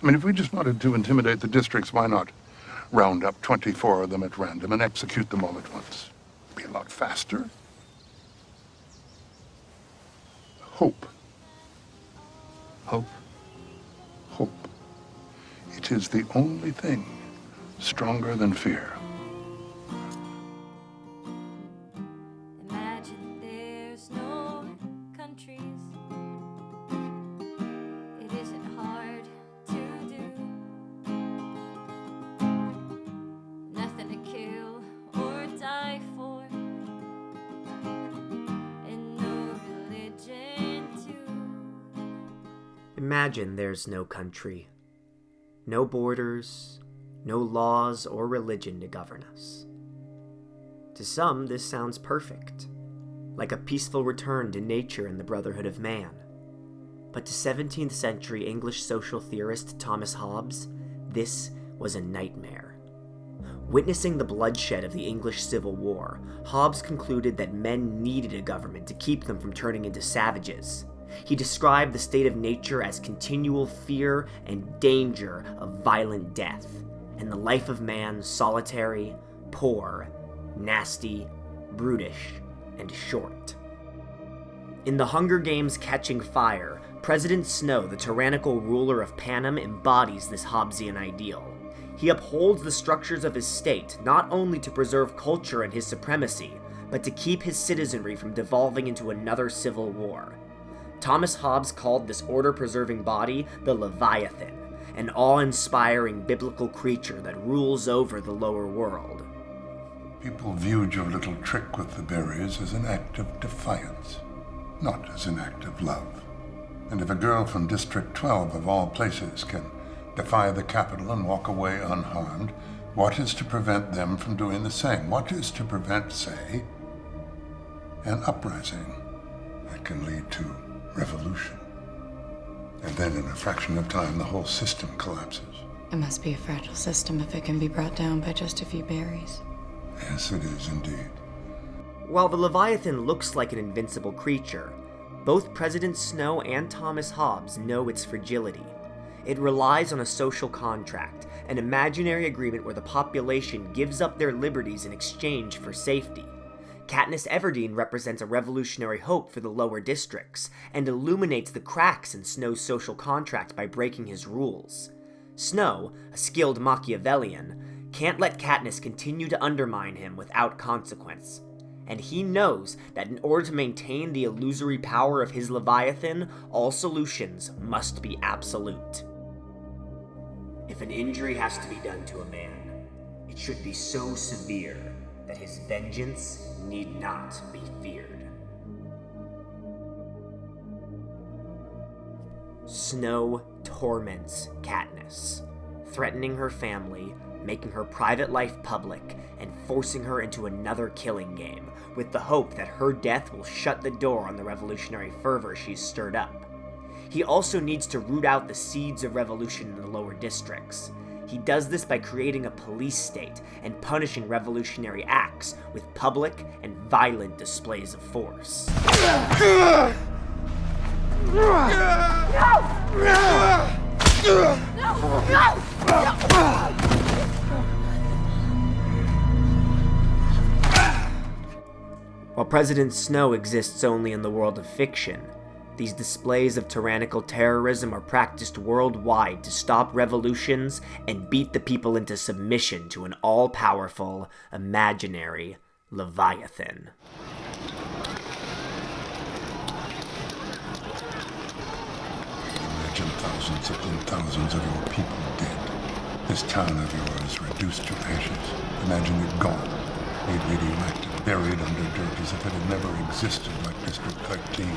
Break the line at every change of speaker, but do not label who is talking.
I mean, if we just wanted to intimidate the districts, why not round up 24 of them at random and execute them all at once? It'd be a lot faster. Hope.
Hope?
Hope. It is the only thing stronger than fear.
Imagine there's no countries. It isn't hard to do. Nothing to kill or die for. And no religion too.
Imagine there's no country. No borders, no laws or religion to govern us. To some, this sounds perfect, like a peaceful return to nature and the brotherhood of man. But to 17th century English social theorist Thomas Hobbes, this was a nightmare. Witnessing the bloodshed of the English Civil War, Hobbes concluded that men needed a government to keep them from turning into savages. He described the state of nature as continual fear and danger of violent death, and the life of man solitary, poor, nasty, brutish, and short. In The Hunger Games: Catching Fire, President Snow, the tyrannical ruler of Panem, embodies this Hobbesian ideal. He upholds the structures of his state not only to preserve culture and his supremacy, but to keep his citizenry from devolving into another civil war. Thomas Hobbes called this order-preserving body the Leviathan, an awe-inspiring biblical creature that rules over the lower world.
People viewed your little trick with the berries as an act of defiance, not as an act of love. And if a girl from District 12 of all places can defy the capital and walk away unharmed, what is to prevent them from doing the same? What is to prevent, say, an uprising that can lead to revolution? And then in a fraction of time, the whole system collapses.
It must be a fragile system if it can be brought down by just a few berries.
Yes, it is indeed.
While the Leviathan looks like an invincible creature, both President Snow and Thomas Hobbes know its fragility. It relies on a social contract, an imaginary agreement where the population gives up their liberties in exchange for safety. Katniss Everdeen represents a revolutionary hope for the lower districts, and illuminates the cracks in Snow's social contract by breaking his rules. Snow, a skilled Machiavellian, can't let Katniss continue to undermine him without consequence. And he knows that in order to maintain the illusory power of his Leviathan, all solutions must be absolute. If an injury has to be done to a man, it should be so severe that his vengeance need not be feared. Snow torments Katniss, threatening her family, making her private life public, and forcing her into another killing game, with the hope that her death will shut the door on the revolutionary fervor she's stirred up. He also needs to root out the seeds of revolution in the lower districts. He does this by creating a police state and punishing revolutionary acts with public and violent displays of force. While President Snow exists only in the world of fiction, these displays of tyrannical terrorism are practiced worldwide to stop revolutions and beat the people into submission to an all-powerful, imaginary Leviathan.
Imagine thousands upon thousands of your people dead. This town of yours reduced to ashes. Imagine it gone, made radioactive, buried under dirt as if it had never existed like District 13.